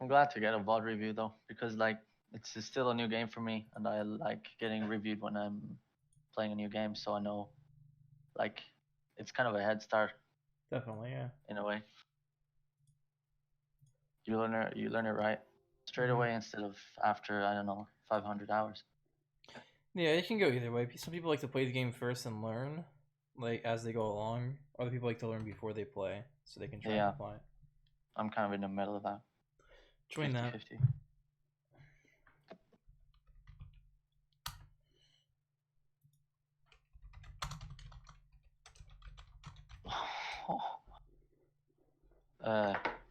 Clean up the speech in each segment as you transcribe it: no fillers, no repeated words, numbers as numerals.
I'm glad to get a VOD review though, because like it's still a new game for me, and I like getting reviewed when I'm playing a new game, so I know like it's kind of a head start Definitely, yeah. in a way. You learn it right straight away instead of after, I don't know, 500 hours. Yeah, it can go either way. Some people like to play the game first and learn, like as they go along. Other people like to learn before they play, so they can try and apply it. I'm kind of in the middle of that. Join 50, that. 50.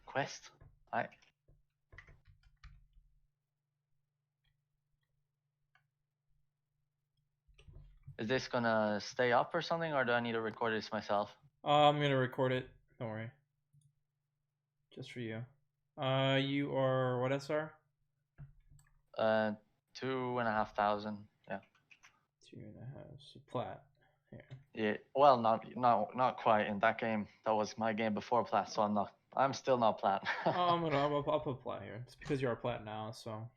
Quest. Is this gonna stay up or something, or do I need to record this myself? I'm gonna record it. Don't worry. Just for you. You are what SR? 2,500. Yeah. 2.5. So plat. Here. Yeah. Well, not quite in that game. That was my game before plat, so I'm still not plat. I'll put plat here. It's because you're a plat now, so.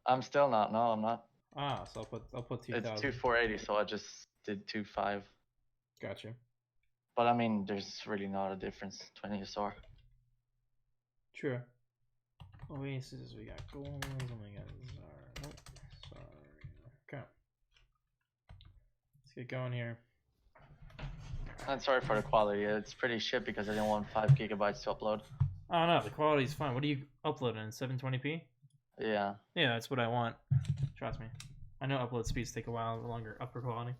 I'm still not. No, I'm not. Ah, so I'll put 2,000. It's 2,480, so I just did 2,500. Gotcha. But I mean, there's really not a difference. 20 SR. True. Oasis, we got goals, and we got Zarya. Oh, sorry. Okay. Let's get going here. I'm sorry for the quality. It's pretty shit because I didn't want 5 gigabytes to upload. Oh no, the quality's fine. What do you upload in 720p? Yeah. Yeah, that's what I want. Trust me. I know upload speeds take a while longer, upper quality.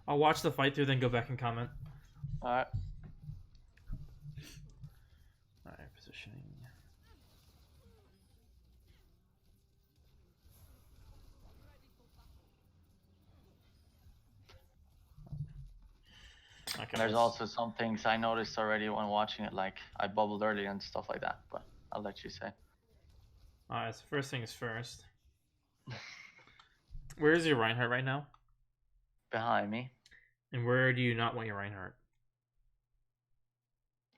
I'll watch the fight through, then go back and comment. Alright. Alright, positioning. Okay, there's also some things I noticed already when watching it, like I bubbled early and stuff like that, but I'll let you say. Alright, so first things first. Where is your Reinhardt right now? Behind me. And where do you not want your Reinhardt?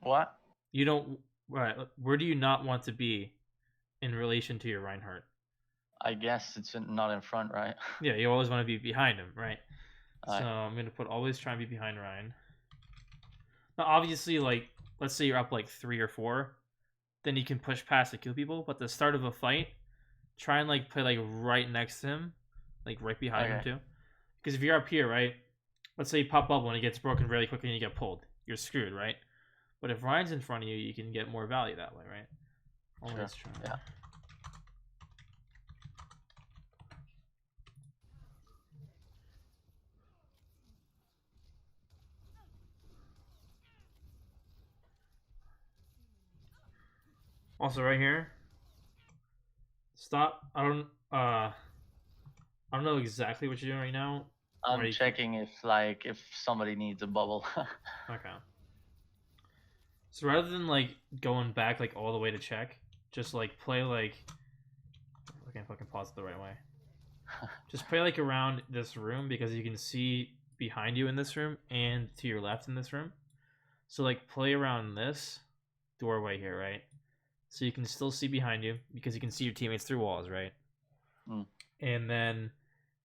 What? You don't. Right. Where do you not want to be in relation to your Reinhardt? I guess it's not in front, right? Yeah, you always want to be behind him, right? So I'm going to put always try and be behind Ryan. Now, obviously, like, let's say you're up like 3 or 4, then you can push past to kill people. But the start of a fight, try and like play like right next to him, like right behind him too. Because if you're up here, right? Let's say you pop bubble and it gets broken really quickly and you get pulled. You're screwed, right? But if Ryan's in front of you, you can get more value that way, right? Always try. Yeah. Also, right here. Stop. I don't know exactly what you're doing right now. I'm checking if somebody needs a bubble. Okay. So rather than like going back like all the way to check, just like play like I can't fucking pause it the right way. Just play like around this room because you can see behind you in this room and to your left in this room. So like play around this doorway here, right? So you can still see behind you because you can see your teammates through walls, right? And then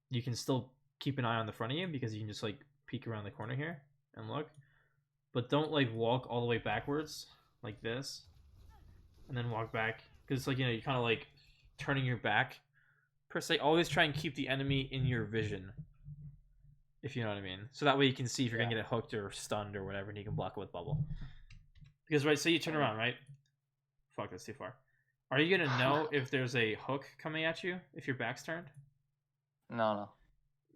you can still keep an eye on the front of you because you can just like peek around the corner here and look. But don't like walk all the way backwards like this and then walk back because it's like, you know, you're kind of like turning your back per se. Always try and keep the enemy in your vision, if you know what I mean. So that way you can see if you're gonna get hooked or stunned or whatever, and you can block it with bubble. Because right, say you turn around, right? Fuck, that's too far. Are you gonna know if there's a hook coming at you if your back's turned? No.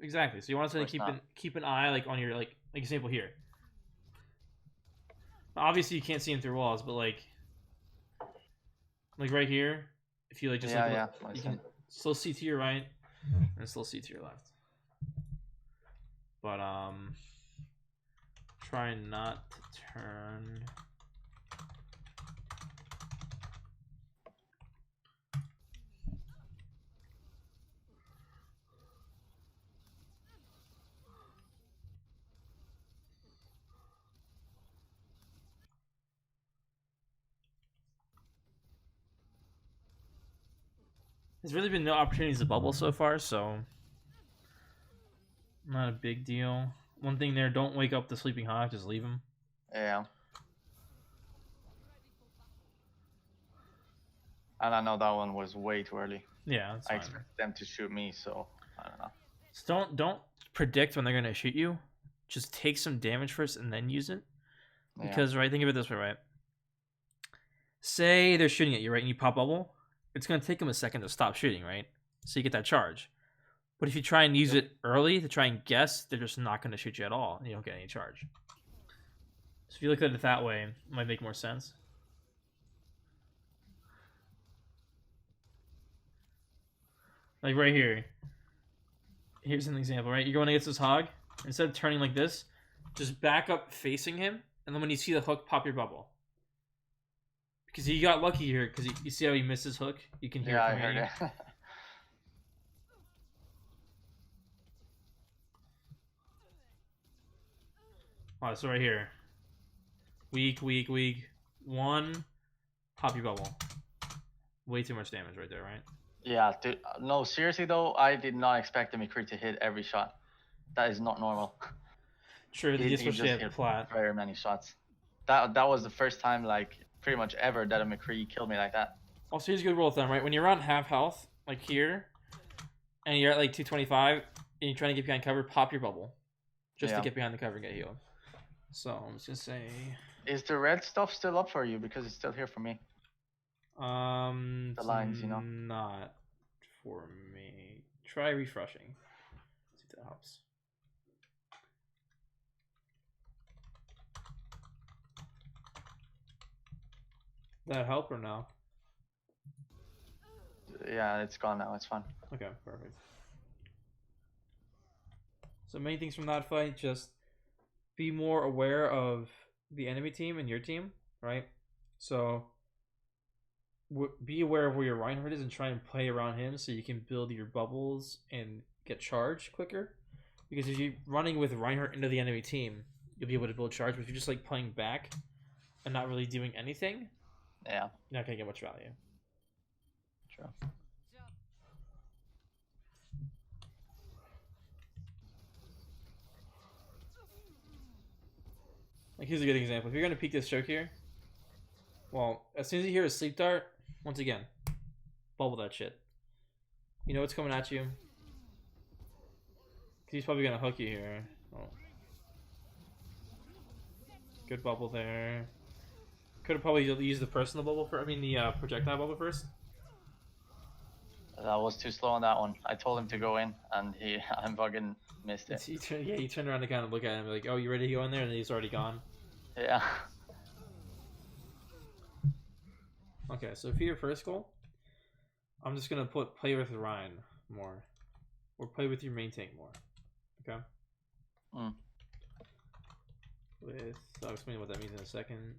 Exactly. So you want to keep an eye like on your like example here. Obviously you can't see him through walls, but like right here, if you like just you can still see to your right and still see to your left. But try not to turn. There's really been no opportunities to bubble so far, so not a big deal. One thing there, don't wake up the sleeping hawk, just leave him. Yeah. And I know that one was way too early. Yeah, that's I fine. expected them to shoot me, so I don't know. So don't predict when they're gonna shoot you. Just take some damage first and then use it. Because right, think of it this way, right? Say they're shooting at you, right, and you pop bubble, it's gonna take them a second to stop shooting, right? So you get that charge. But if you try and use it early to try and guess, they're just not gonna shoot you at all, and you don't get any charge. So if you look at it that way, it might make more sense. Like right here. Here's an example, right? You're going against this hog. Instead of turning like this, just back up facing him, and then when you see the hook, pop your bubble. Because you got lucky here, because you see how he missed his hook? You can hear it I coming heard at you. it. Alright, so right here. Weak, weak, weak. One, pop your bubble. Way too much damage right there, right? Yeah, dude. No, seriously though, I did not expect the McCree to hit every shot. That is not normal. Sure, He especially just at plat. very many shots. That was the first time, like, pretty much ever that a McCree killed me like that. Also, here's a good rule of thumb, right? When you're on half health, like here, and you're at like 225, and you're trying to get behind cover, pop your bubble. Just to get behind the cover and get healed. So, I'm just gonna say... Is the red stuff still up for you? Because it's still here for me. The lines, you know? Not for me. Try refreshing. See if that helps. That help or no? Yeah, it's gone now. It's fine. Okay, perfect. So main things from that fight, just be more aware of the enemy team and your team, right? So be aware of where your Reinhardt is and try and play around him so you can build your bubbles and get charge quicker. Because if you're running with Reinhardt into the enemy team, you'll be able to build charge. But if you're just like playing back and not really doing anything, yeah, you're not gonna get much value. True. Like here's a good example. If you're gonna peek this choke here, well, as soon as you hear a sleep dart, once again, bubble that shit. You know what's coming at you. He's probably gonna hook you here. Oh. Good bubble there. Could have probably used the personal bubble for. I mean the projectile bubble first. That was too slow on that one. I told him to go in, and I fucking missed it. He turned around to kind of look at him like, "Oh, you ready to go in there?" And he's already gone. Yeah. Okay, so for your first goal, I'm just gonna play with Ryan more, or play with your main tank more. Okay. I'll explain what that means in a second.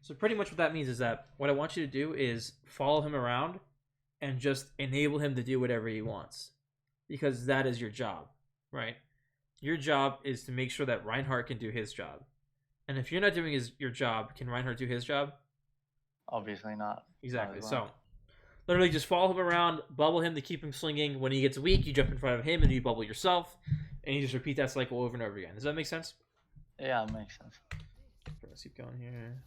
So pretty much what that means is that what I want you to do is follow him around and just enable him to do whatever he wants. Because that is your job, right? Your job is to make sure that Reinhardt can do his job. And if you're not doing your job, can Reinhardt do his job? Obviously not. Exactly. Not well. So literally just follow him around, bubble him to keep him slinging. When he gets weak, you jump in front of him and you bubble yourself. And you just repeat that cycle over and over again. Does that make sense? Yeah, it makes sense. Let's keep going here.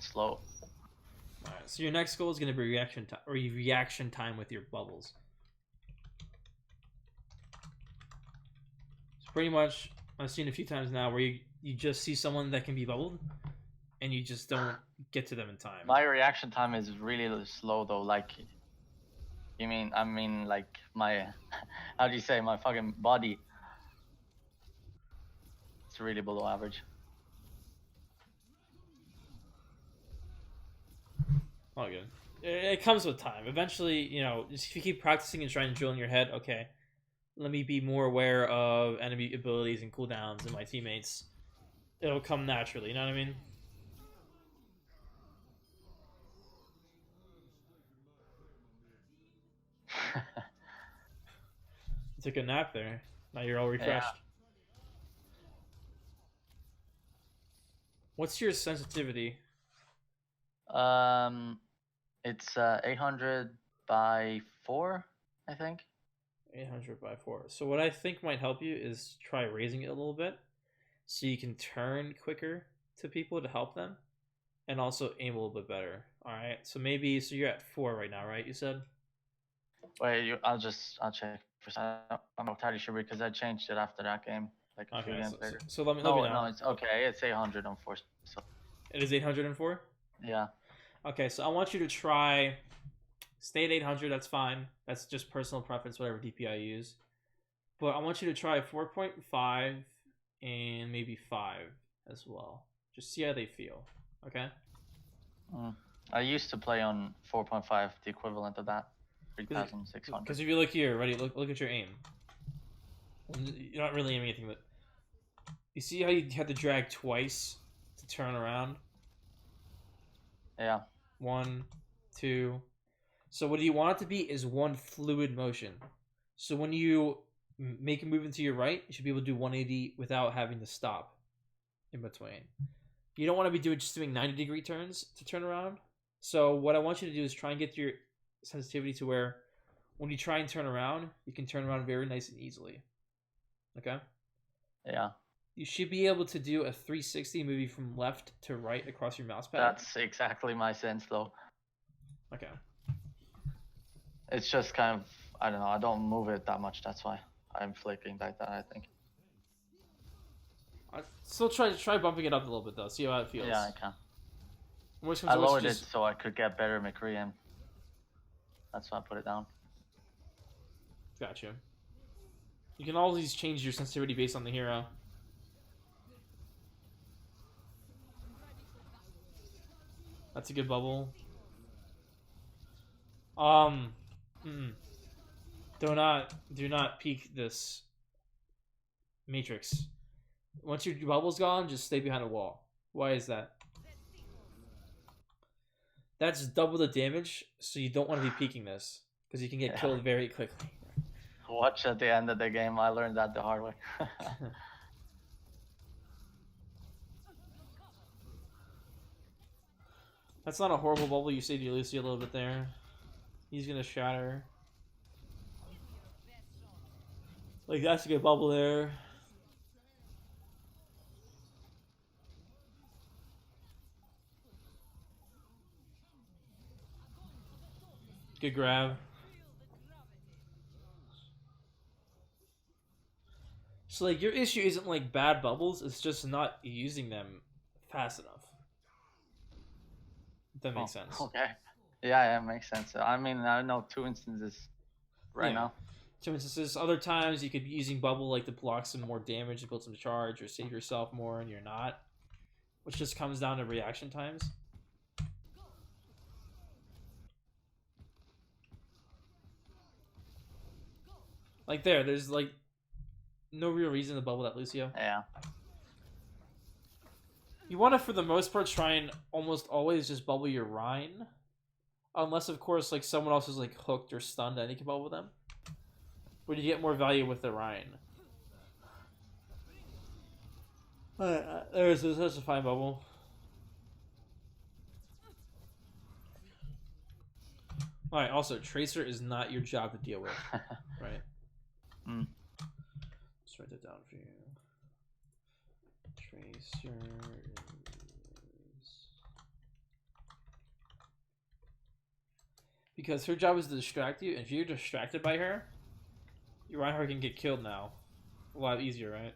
Slow. Alright, so your next goal is going to be reaction time with your bubbles. So pretty much, I've seen a few times now where you just see someone that can be bubbled, and you just don't get to them in time. My reaction time is really slow though. Like, I mean, like my, how do you say, my fucking body. It's really below average. All good. It comes with time. Eventually, if you keep practicing and trying to drill in your head, okay, let me be more aware of enemy abilities and cooldowns and my teammates. It'll come naturally, you know what I mean? Took a nap there. Now you're all refreshed. What's your sensitivity? It's 800 by 4, I think. 800 by 4. So what I think might help you is try raising it a little bit so you can turn quicker to people to help them and also aim a little bit better. All right. So maybe you're at 4 right now, right? You said? Wait, I'll check for I'm not entirely sure because I changed it after that game, like a few games later. So let me No, know. no, it's okay. It's 800 on 4. So it is 804? Yeah. Okay, so I want you to try stay at 800. That's fine. That's just personal preference, whatever DPI you use. But I want you to try 4.5 and maybe 5 as well. Just see how they feel. Okay. I used to play on 4.5, the equivalent of that, 3,600. Because if you look here, ready? Look at your aim. You're not really aiming anything, but you see how you had to drag twice to turn around? Yeah. 1, 2. So what you want it to be is one fluid motion. So when you make a move into your right, you should be able to do 180 without having to stop in between. You don't want to be just doing 90-degree turns to turn around. So what I want you to do is try and get your sensitivity to where when you try and turn around, you can turn around very nice and easily. Okay? Yeah. You should be able to do a 360 moving from left to right across your mouse pad. That's exactly my sense, though. Okay. It's just kind of, I don't know, I don't move it that much, that's why I'm flicking like that, I think. I still try bumping it up a little bit, though. See how it feels. Yeah, I can. I lowered it so I could get better McCree in. That's why I put it down. Gotcha. You can always change your sensitivity based on the hero. That's a good bubble. Do not peek this matrix. Once your bubble's gone, just stay behind a wall. Why is that? That's double the damage, so you don't want to be peeking this because you can get killed very quickly. Watch at the end of the game. I learned that the hard way. That's not a horrible bubble. You saved your Lucy a little bit there. He's gonna shatter. Like, that's a good bubble there. Good grab. So, like, your issue isn't, like, bad bubbles. It's just not using them fast enough. If that makes sense. Okay. Yeah, it makes sense. I mean, I know 2 instances right now. 2 instances. Other times, you could be using bubble, like, to block some more damage to build some charge or save yourself more, and you're not. Which just comes down to reaction times. Like, there's, like, no real reason to bubble that Lucio. Yeah. You want to, for the most part, try and almost always just bubble your Rhine. Unless, of course, like, someone else is, like, hooked or stunned and you can bubble them. But you get more value with the Rhine. There's a fine bubble. Alright, also, Tracer is not your job to deal with. Right? Let's write that down for you. Tracer is... Because her job is to distract you, and if you're distracted by her, your Reinhardt can get killed now. A lot easier, right?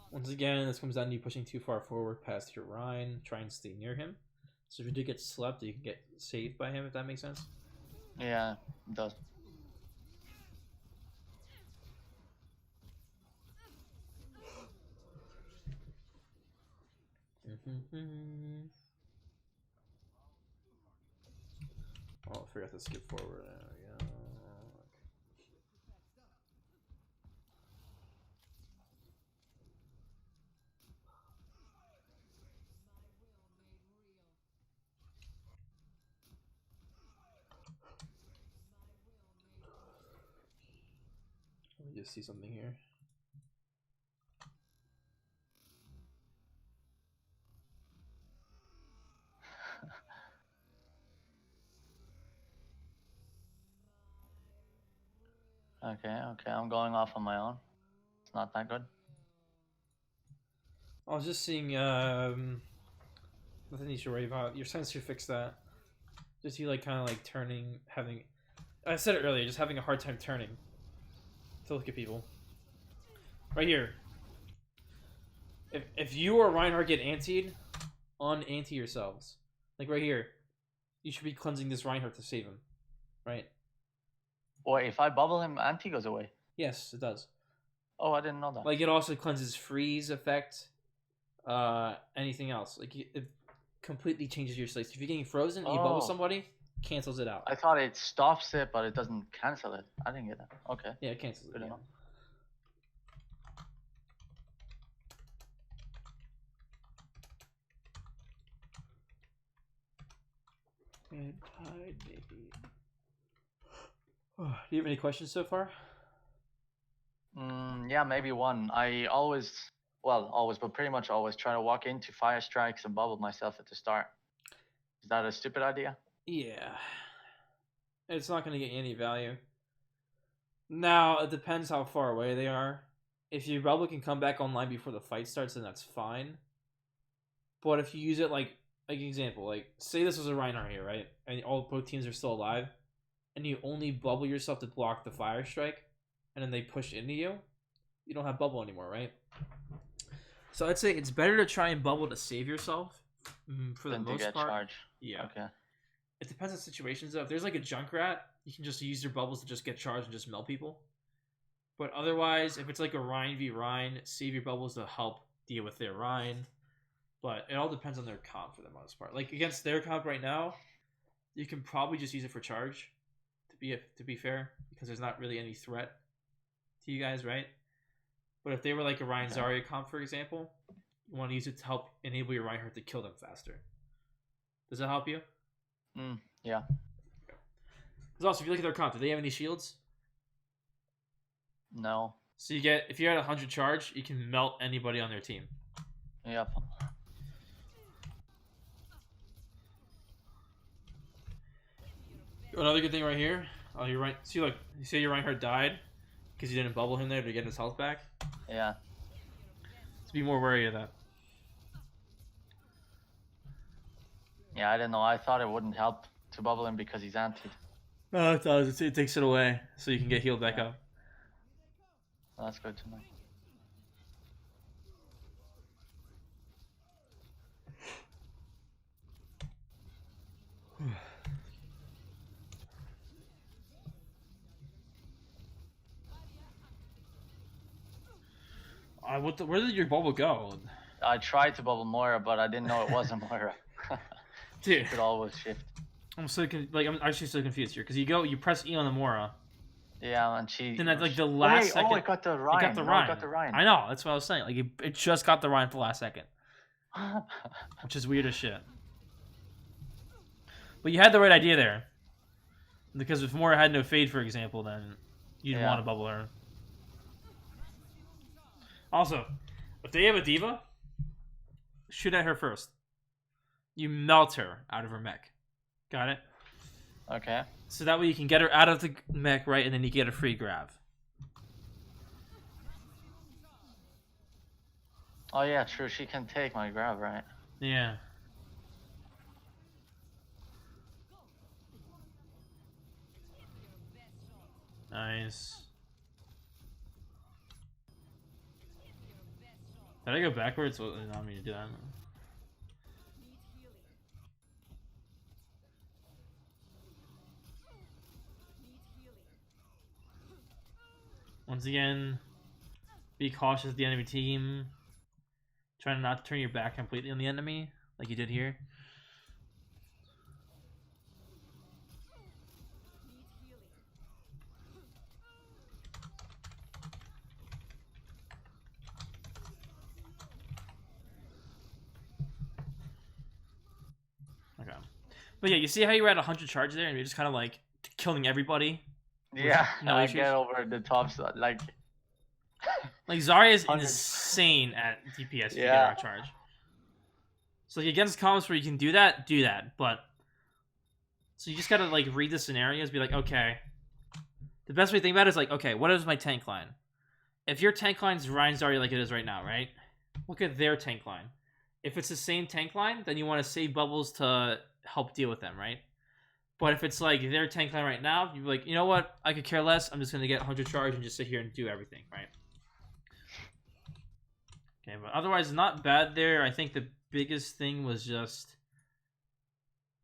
Once again, this comes down to you pushing too far forward past your Rhine, try and stay near him. So if you do get slept, you can get saved by him, if that makes sense. Yeah, it does. have to skip forward. There we go. Let me just see something here. Okay, I'm going off on my own. It's not that good. I was just seeing, nothing you should worry about. Your sensor fixed that. Just you, like, kind of, like, turning, having... I said it earlier, just having a hard time turning to look at people. Right here. If you or Reinhardt get antied, un-anti yourselves. Like, right here. You should be cleansing this Reinhardt to save him. Right? Or if I bubble him, anti goes away. Yes, it does. Oh, I didn't know that. Like, it also cleanses freeze effect. Anything else. Like, it completely changes your state. If you're getting frozen and you bubble somebody, cancels it out. I thought it stops it, but it doesn't cancel it. I didn't get that. Okay. Yeah, it cancels it. Good enough. And hide, maybe. Do you have any questions so far? Yeah, maybe one. I but pretty much always try to walk into fire strikes and bubble myself at the start. Is that a stupid idea? Yeah. It's not going to get you any value. Now, it depends how far away they are. If your bubble can come back online before the fight starts, then that's fine. But if you use it like an example, like say this was a Reinhardt here, right? And both teams are still alive, and you only bubble yourself to block the fire strike, and then they push into you, you don't have bubble anymore, right? So I'd say it's better to try and bubble to save yourself for the most part. Charge. Yeah. Okay. It depends on situations though. If there's like a Junkrat, you can just use your bubbles to just get charged and just melt people. But otherwise, if it's like a Rein v Rein, save your bubbles to help deal with their Rein. But it all depends on their comp for the most part. Like against their comp right now, you can probably just use it for charge. To be fair, because there's not really any threat to you guys, right? But if they were like a Rein Zarya comp, for example, you want to use it to help enable your Reinhardt to kill them faster. Does that help you? Yeah. Because also, if you look at their comp, do they have any shields? No. So you get, if you're at 100 charge, you can melt anybody on their team. Yep. Another good thing right here. Oh, you're right. See, look, you say your Reinhardt died because you didn't bubble him there to get his health back. Yeah. So be more wary of that. Yeah, I didn't know. I thought it wouldn't help to bubble him because he's antied. No, it does. It takes it away so you can get healed back up. Well, that's good to know. Where did your bubble go? I tried to bubble Moira, but I didn't know it wasn't Moira. Dude, it could always shift. I'm actually so confused here because you press E on the Moira. Yeah, and she. Then at like the last second. Oh, it got the Rein. It got the Rein. I know. That's what I was saying. Like it just got the Rein for the last second, which is weird as shit. But you had the right idea there, because if Moira had no fade, for example, then you'd want to bubble her. Also, if they have a diva, shoot at her first. You melt her out of her mech. Got it? Okay. So that way you can get her out of the mech, right, and then you get a free grab. Oh yeah, true. She can take my grab, right? Yeah. Nice. Did I go backwards? Well, I don't mean to do that. Once again, be cautious of the enemy team. Try not to turn your back completely on the enemy, like you did here. But yeah, you see how you were at 100 charge there, and you're just kind of like killing everybody. Yeah, no I issues? get over the top like. Like Zarya is 100. insane at DPS if you get Yeah. her out charge. So like against comps where you can do that, But so you just gotta like read the scenarios, be like, okay. The best way to think about it is like, okay, what is my tank line? If your tank line's Ryan Zarya like it is right now, right? Look at their tank line. If it's the same tank line, then you want to save bubbles to help deal with them, right? But if it's like their tank line right now, you're like, you know what? I could care less. I'm just gonna get 100 charge and just sit here and do everything, right? Okay, but otherwise, not bad there. I think the biggest thing was just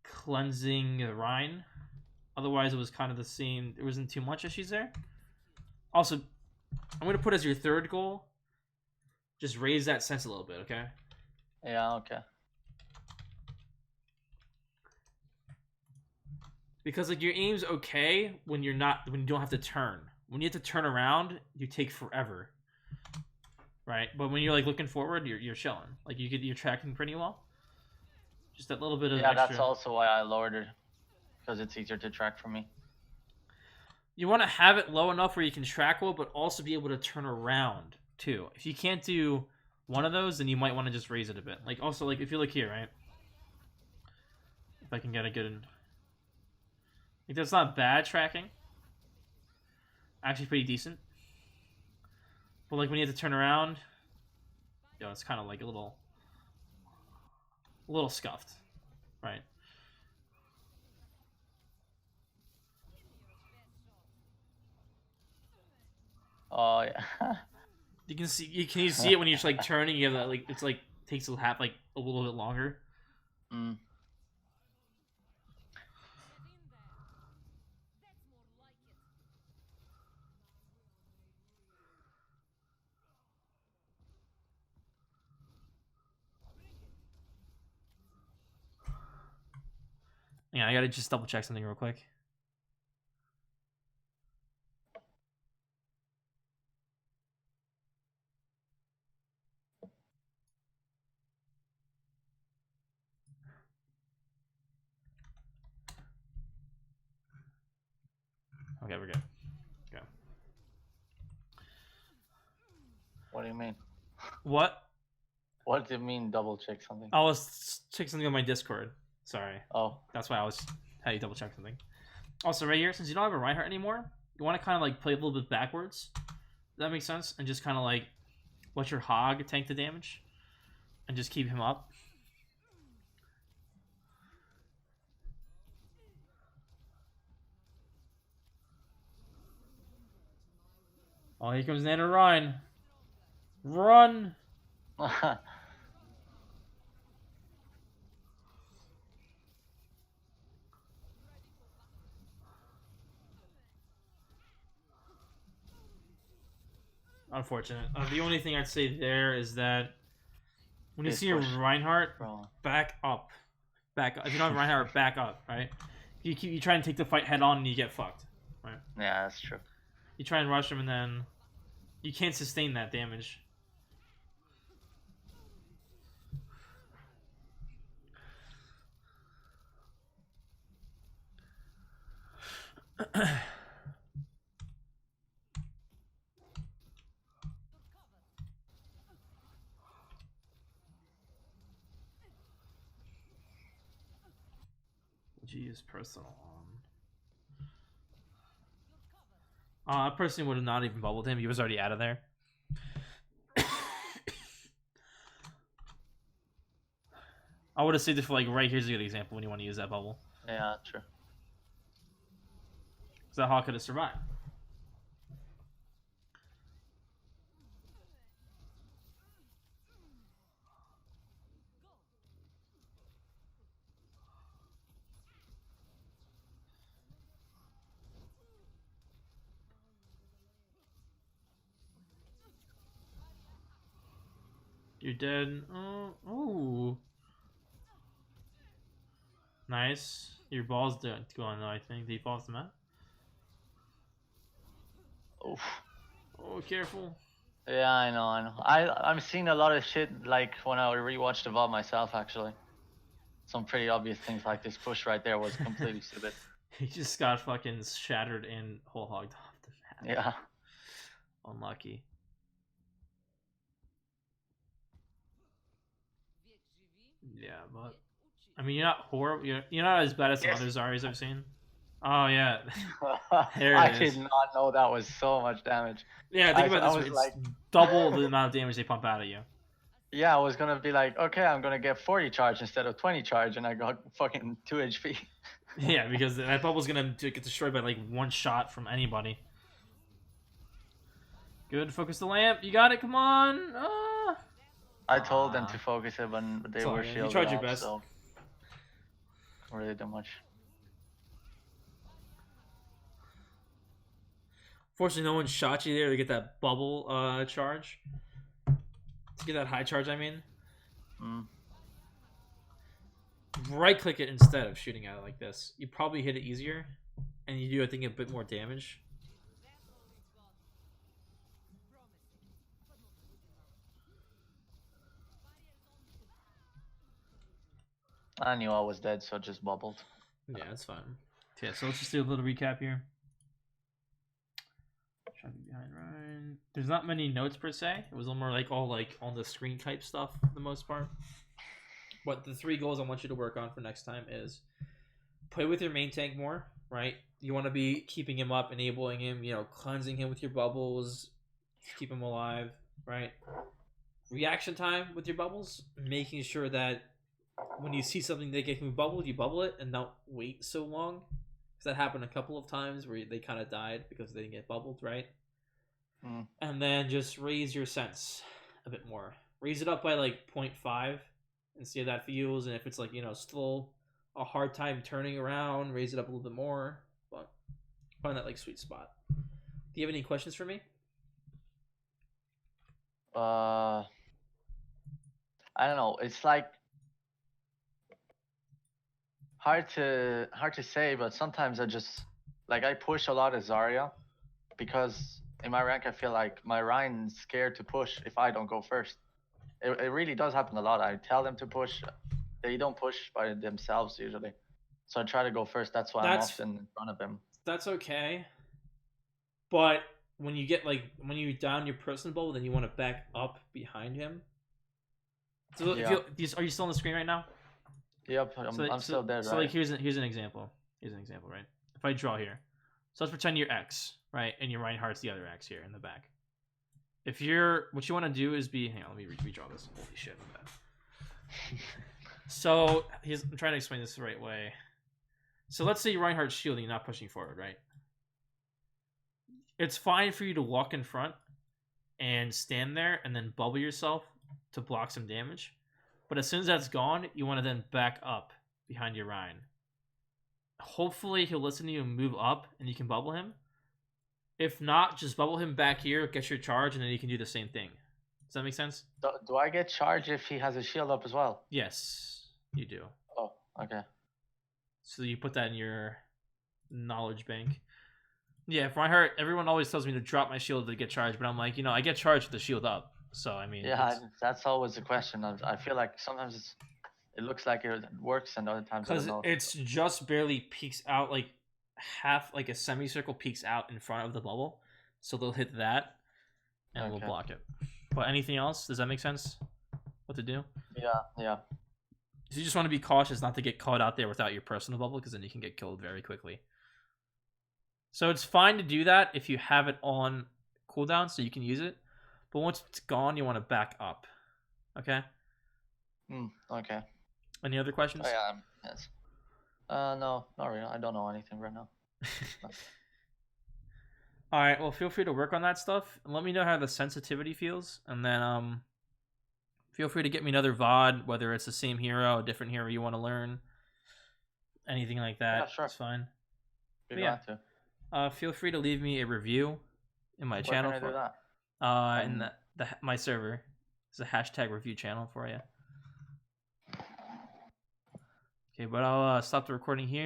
cleansing the Rhine. Otherwise, it was kind of the same. There wasn't too much issues there. Also, I'm going to put as your third goal, just raise that sense a little bit, okay? Yeah, okay. Because like your aim's okay when you don't have to turn. When you have to turn around, you take forever. Right? But when you're like looking forward, you're chilling. Like you're tracking pretty well. Just that little bit of extra. That's also why I lowered it, because it's easier to track for me. You want to have it low enough where you can track well, but also be able to turn around too. If you can't do one of those, then you might want to just raise it a bit. Like also, like if you look here, right? If I can get a good, like that's not bad tracking. Actually, pretty decent. But like when you have to turn around, it's kind of like a little scuffed, right? Oh yeah. You see it when you're just like turning. You have that like it's like takes a little bit longer. Mm. Yeah, I gotta just double check something real quick. Okay, we're good. Go. What do you mean? What? What do you mean double check something? I was checking something on my Discord. Sorry. Oh. That's why I had you double check something. Also, right here, since you don't have a Reinhardt anymore, you want to kind of like play a little bit backwards. Does that make sense? And just kind of like let your Hog tank the damage, and just keep him up. Oh, here comes Nana Ryan. Run! Unfortunate. The only thing I'd say there is that when you see a Reinhardt, back up. Back up. If you don't have Reinhardt, back up, right? You try and take the fight head on and you get fucked, right? Yeah, that's true. You try and rush him and then you can't sustain that damage. Geez, personal. I personally would have not even bubbled him. He was already out of there. I would have saved it for like right here's a good example when you want to use that bubble. Yeah, true. Because that Hawk could have survived. You're dead. Oh. Nice. Your ball's going though, I think. Did he fall off the mat? Oof. Oh, careful. Yeah, I know. I'm seeing a lot of shit like when I rewatched the VOD myself, actually. some pretty obvious things like this push right there was completely stupid. He just got fucking shattered and whole hogged off the map. Yeah. Unlucky. Yeah, but I mean, you're not horrible. You're not as bad as some other Zaryas I've seen. Oh yeah, there I it is. did not know that was so much damage. Yeah, think about this. It's like double the amount of damage they pump out at you. Yeah, I was gonna be like, okay, I'm gonna get 40 charge instead of 20 charge, and I got fucking 2 HP. Yeah, because that bubble's gonna get destroyed by like one shot from anybody. Good, focus the lamp. You got it. Come on. I told them to focus it, but they were shielded. You tried your up, best. So really did much. Fortunately, no one shot you there to get that bubble charge. To get that high charge, I mean. Right click it instead of shooting at it like this. You probably hit it easier, and you do, I think, a bit more damage. I knew I was dead, so it just bubbled. Yeah, that's fine. Okay, so let's just do a little recap here. Tracking behind Ryan. There's not many notes per se. It was more like all like on the screen type stuff for the most part. But the 3 goals I want you to work on for next time is play with your main tank more, right? You want to be keeping him up, enabling him, cleansing him with your bubbles, keep him alive, right? Reaction time with your bubbles, making sure that when you see something that gets bubbled, you bubble it and don't wait so long. Because that happened a couple of times where they kind of died because they didn't get bubbled, right? And then just raise your sense a bit more. Raise it up by like 0.5 and see how that feels. And if it's like, still a hard time turning around, raise it up a little bit more. But find that like sweet spot. Do you have any questions for me? I don't know. It's like hard to say, but sometimes I push a lot of Zarya because in my rank I feel like my Ryan's scared to push if I don't go first. It really does happen a lot. I tell them to push, they don't push by themselves usually. So I try to go first. That's why I'm often in front of him. That's okay. But when you get when you down your personal bubble, then you want to back up behind him. So yeah. Are you still on the screen right now? Yep, I'm still there. So right? Here's an example. Here's an example, right? If I draw here, so let's pretend you're X, right, and your Reinhardt's the other X here in the back. If you're, what you want to do is be, hang on, let me redraw this. Holy shit, I'm bad. So I'm trying to explain this the right way. So let's say your Reinhardt's shielding, not pushing forward, right? It's fine for you to walk in front and stand there and then bubble yourself to block some damage. But as soon as that's gone, you want to then back up behind your Ryan. Hopefully he'll listen to you and move up and you can bubble him. If not, just bubble him back here, get your charge, and then you can do the same thing. Does that make sense? Do I get charge if he has a shield up as well? Yes, you do. Oh, okay. So you put that in your knowledge bank. Yeah, if Reinhardt, everyone always tells me to drop my shield to get charged, but I'm like, I get charged with the shield up. So, I mean... Yeah, that's always the question. I feel like sometimes it looks like it works, and other times because it's just barely peeks out, like half, like a semicircle peeks out in front of the bubble. So they'll hit that, and we'll block it. But anything else? Does that make sense? What to do? Yeah. So you just want to be cautious not to get caught out there without your personal bubble, because then you can get killed very quickly. So it's fine to do that if you have it on cooldown, so you can use it. But once it's gone, you want to back up. Okay? Okay. Any other questions? Oh, yeah, yes. No, not really. I don't know anything right now. Alright, well, feel free to work on that stuff. And let me know how the sensitivity feels. And then feel free to get me another VOD, whether it's the same hero, a different hero you want to learn. Anything like that. Yeah, sure. It's fine. Be glad to. Feel free to leave me a review in my channel. Where can I do that? In my server. There's a hashtag review channel for you. Okay, but I'll stop the recording here.